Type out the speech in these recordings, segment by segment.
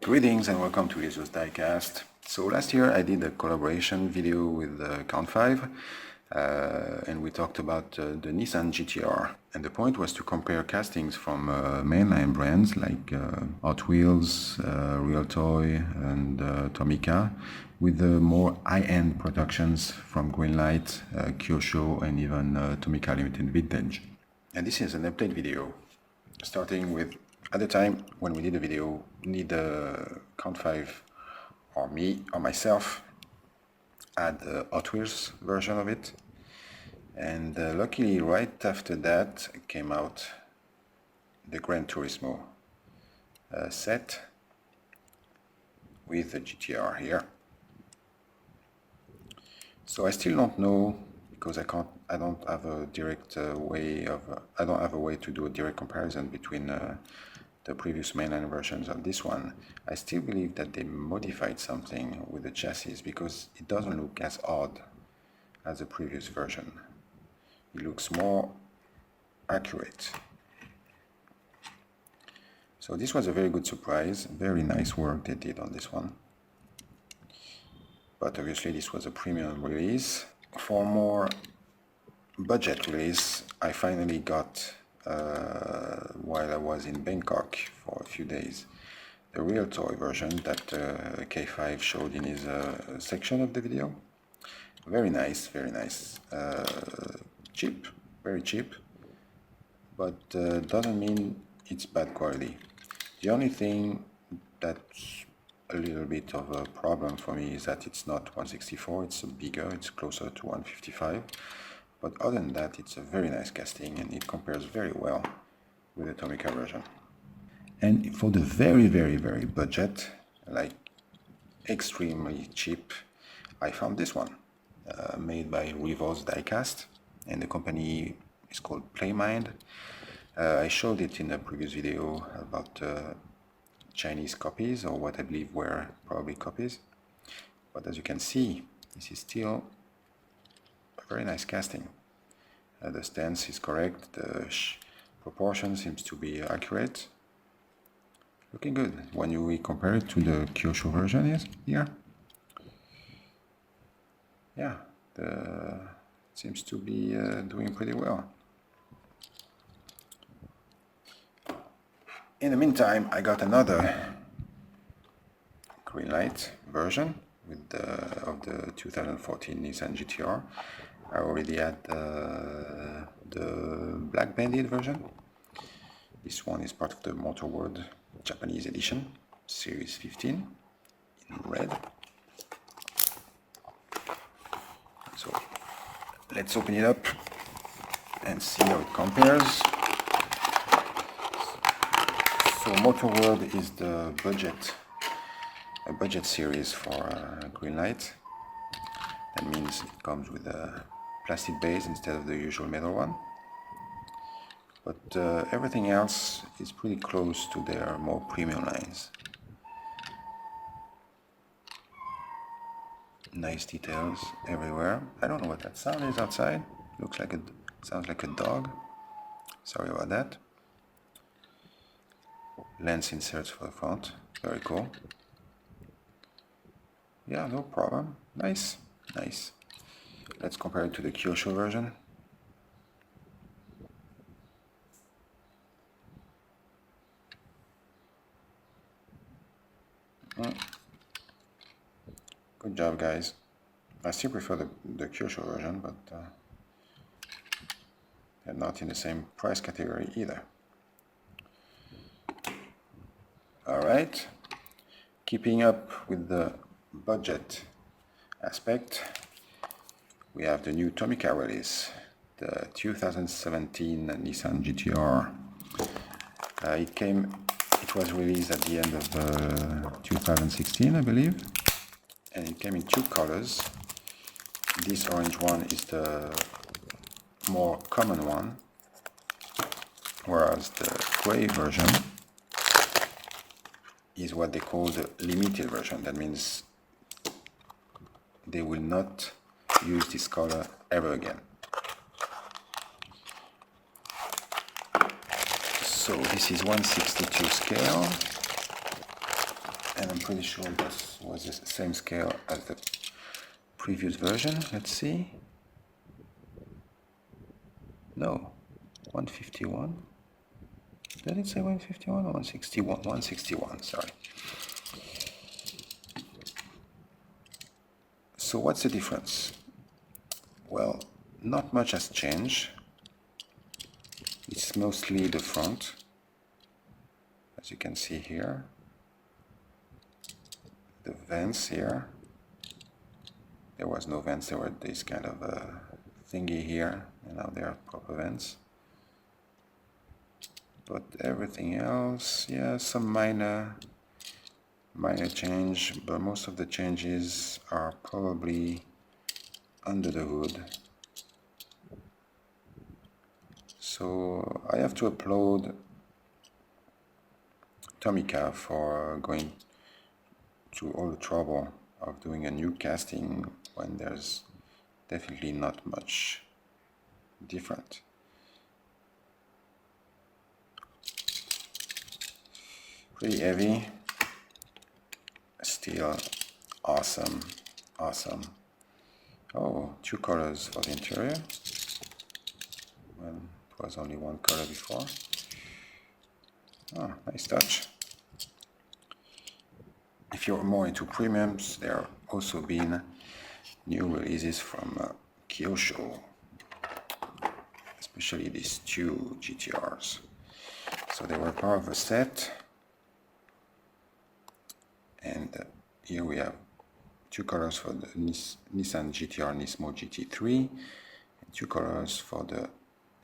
Greetings and welcome to Elisio's diecast. So last year I did a collaboration video with Kount 5 and we talked about the Nissan GTR, and the point was to compare castings from mainline brands like Hot Wheels, Real Toy and Tomica with the more high-end productions from Greenlight, Kyosho and even Tomica Limited Vintage. And this is an update video starting with, at the time when we did the video, neither Kount 5 or me or myself had the Hot Wheels version of it, and luckily right after that came out the Gran Turismo set with the GTR here. So I still don't know, because I don't have a direct way to do a direct comparison between the previous mainline versions and this one. I still believe that they modified something with the chassis because it doesn't look as odd as the previous version. It looks more accurate. So this was a very good surprise, very nice work they did on this one. But obviously this was a premium release. For more budget release, I finally got, while I was in Bangkok for a few days, the Real Toy version that K5 showed in his section of the video. Very nice, very nice. Cheap, very cheap, but doesn't mean it's bad quality. The only thing that's a little bit of a problem for me is that it's not 164, it's bigger, it's closer to 155. But other than that, it's a very nice casting and it compares very well with the Tomica version. And for the very, very, very budget, like extremely cheap, I found this one, made by Revol's Diecast, and the company is called Playmind. I showed it in a previous video about Chinese copies, or what I believe were probably copies. But as you can see, this is still a very nice casting. The stance is correct, the proportion seems to be accurate. Looking good when we compare it to the Kyosho version is here. Yeah, it seems to be doing pretty well. In the meantime, I got another Greenlight version with of the 2014 Nissan GTR. I already had the Black Bandit version. This one is part of the Motor World Japanese edition, Series 15, in red. So let's open it up and see how it compares. So Motor World is the budget series for Greenlight. That means it comes with a plastic base instead of the usual metal one. But everything else is pretty close to their more premium lines. Nice details everywhere. I don't know what that sound is outside. Looks like sounds like a dog. Sorry about that. Lens inserts for the front. Very cool. Yeah, no problem. Nice, nice. Let's compare it to the Kyosho version. Good job, guys. I still prefer the Kyosho version, but they're not in the same price category either. Alright, keeping up with the budget aspect, we have the new Tomica release, the 2017 Nissan GTR. It was released at the end of 2016, I believe, and it came in two colors. This orange one is the more common one, whereas the gray version is what they call the limited version. That means they will not use this color ever again. So this is 1/62 scale. and I'm pretty sure this was the same scale as the previous version. Let's see. No, 151. Did it say 151 or 161? 161, sorry. So what's the difference? Well, not much has changed. It's mostly the front, as you can see here. The vents here. There was no vents, there were this kind of thingy here, and now there are proper vents. But everything else, yeah, some minor change, but most of the changes are probably under the hood. So I have to upload Tomica for going to all the trouble of doing a new casting when there's definitely not much different. Pretty heavy, still awesome. Oh, 2 colors for the interior when it was only 1 color before. Oh, nice touch. If you're more into premiums, there have also been new releases from Kount, especially these 2 GTRs. So they were part of a set, and here we have 2 colors for the Nissan GTR Nismo GT3, and 2 colors for the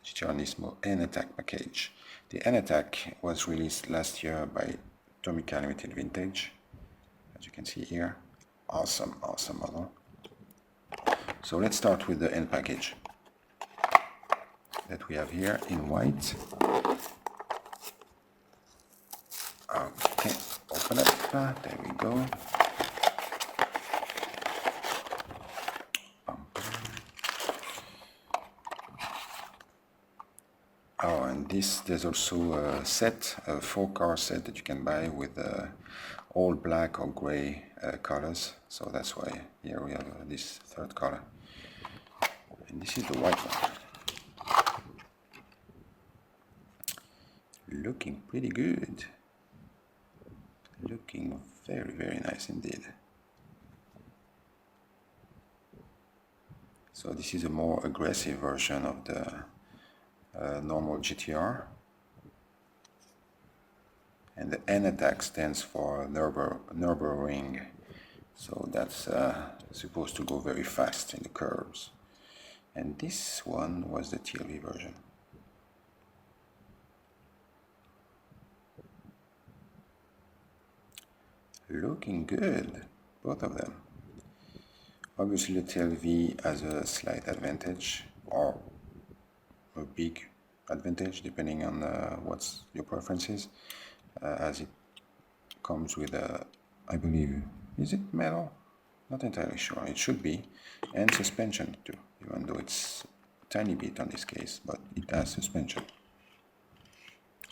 GTR Nismo N-Attack package. The N-Attack was released last year by Tomica Limited Vintage, as you can see here. Awesome model. So let's start with the N package that we have here in white. Okay, open up, there we go. Oh, and there's also a set, a 4-car set that you can buy with all black or gray colors. So that's why here we have this 3rd color. And this is the white one. Looking pretty good. Looking very, very nice indeed. So this is a more aggressive version of the normal GTR. And the N-Attack stands for Nürburgring. So that's supposed to go very fast in the curves. And this one was the TLV version. Looking good, both of them. Obviously the TLV has a slight advantage, or a big advantage, depending on what's your preferences, as it comes with a, I believe, is it metal? Not entirely sure, it should be, and suspension too, even though it's a tiny bit on this case, but it has suspension,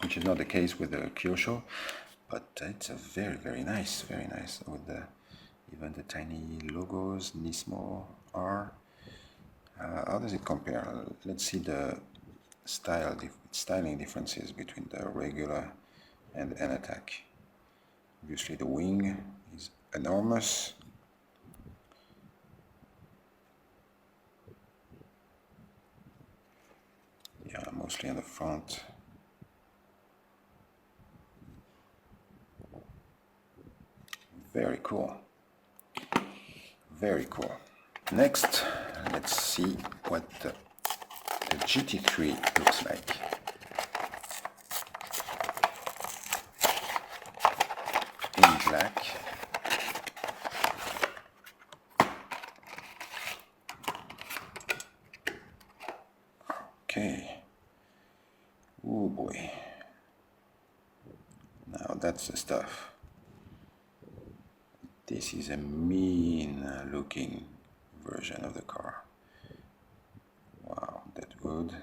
which is not the case with the Kount, but it's a very, very nice with the even the tiny logos, Nismo R. How does it compare? Let's see the styling differences between the regular and the N-Attack. Obviously the wing is enormous. Yeah, mostly on the front. Very cool. Very cool. Next, let's see what the GT3 looks like. In black. Okay. Oh boy. Now that's the stuff. This is a mean looking version of the car. Wow, that wood.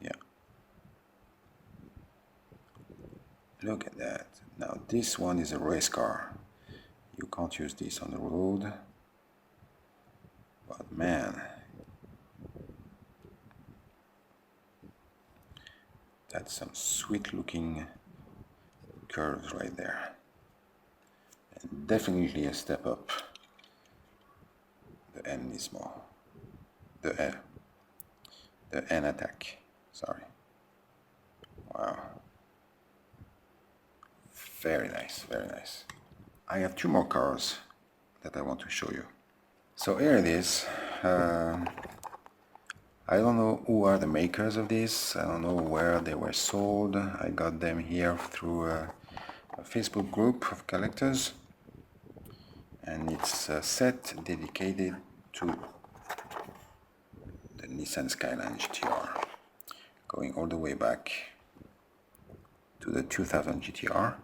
Yeah. Look at that. Now this one is a race car. You can't use this on the road. But man, that's some sweet looking curves right there. And definitely a step up. The N is more. The N attack. Sorry. Wow. Very nice, very nice. I have two more cars that I want to show you. So here it is. I don't know who are the makers of this. I don't know where they were sold. I got them here through a Facebook group of collectors. And it's a set dedicated to the Nissan Skyline GTR. Going all the way back to the 2000 GTR.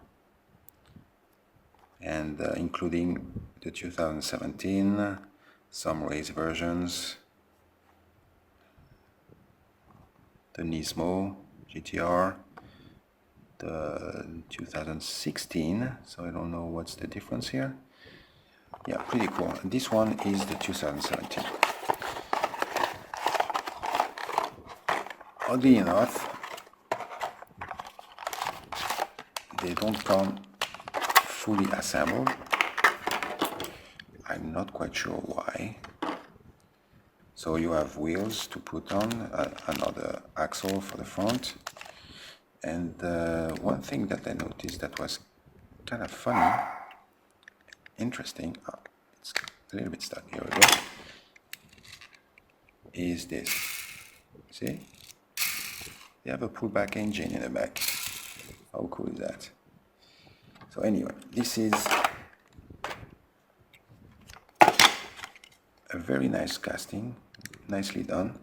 And including the 2017, some race versions, the Nismo GTR, the 2016, so I don't know what's the difference here. Yeah, pretty cool. And this one is the 2017. Oddly enough, they don't come fully assembled. I'm not quite sure why. So you have wheels to put on, another axle for the front, and one thing that I noticed that was kind of funny, interesting, it's a little bit stuck, here we go, is this. See? They have a pullback engine in the back. How cool is that? So anyway, this is a very nice casting, nicely done.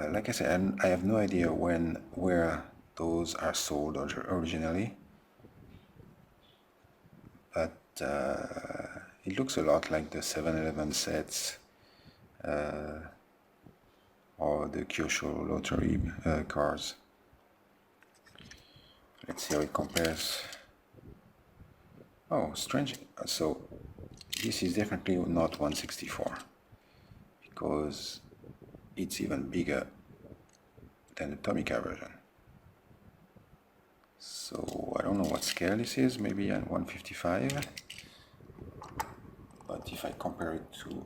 Like I said, I have no idea where those are sold originally, but it looks a lot like the 7-Eleven sets or the Kyosho lottery cars. Let's see how it compares. Oh, strange. So this is definitely not 164 because it's even bigger than the Tomica version. So I don't know what scale this is, maybe a 155. But if I compare it to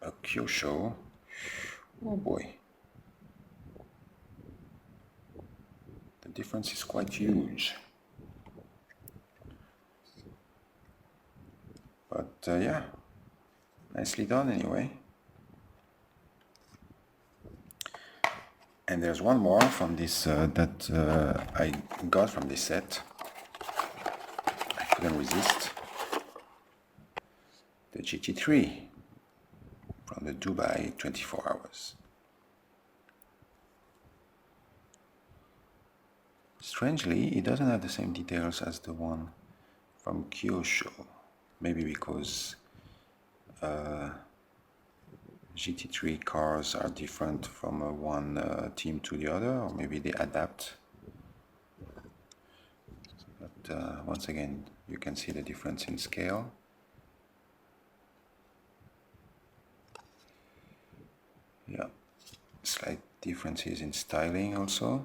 a Kyosho, oh boy, the difference is quite huge. But yeah, nicely done anyway. And there's one more from this that I got from this set. I couldn't resist. The GT3 from the Dubai 24 Hours. Strangely, it doesn't have the same details as the one from Kyosho. Maybe because GT3 cars are different from one team to the other, or maybe they adapt. But once again, you can see the difference in scale. Yeah, slight differences in styling also.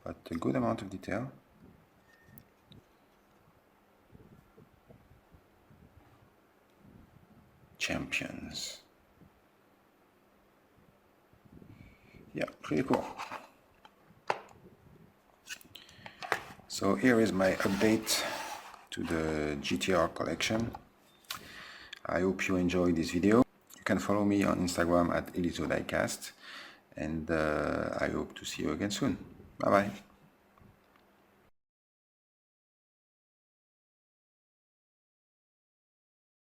But a good amount of detail. Champions. Yeah, pretty cool. So here is my update to the GTR collection. I hope you enjoyed this video. You can follow me on Instagram at Elisio diecast, and I hope to see you again soon. Bye bye.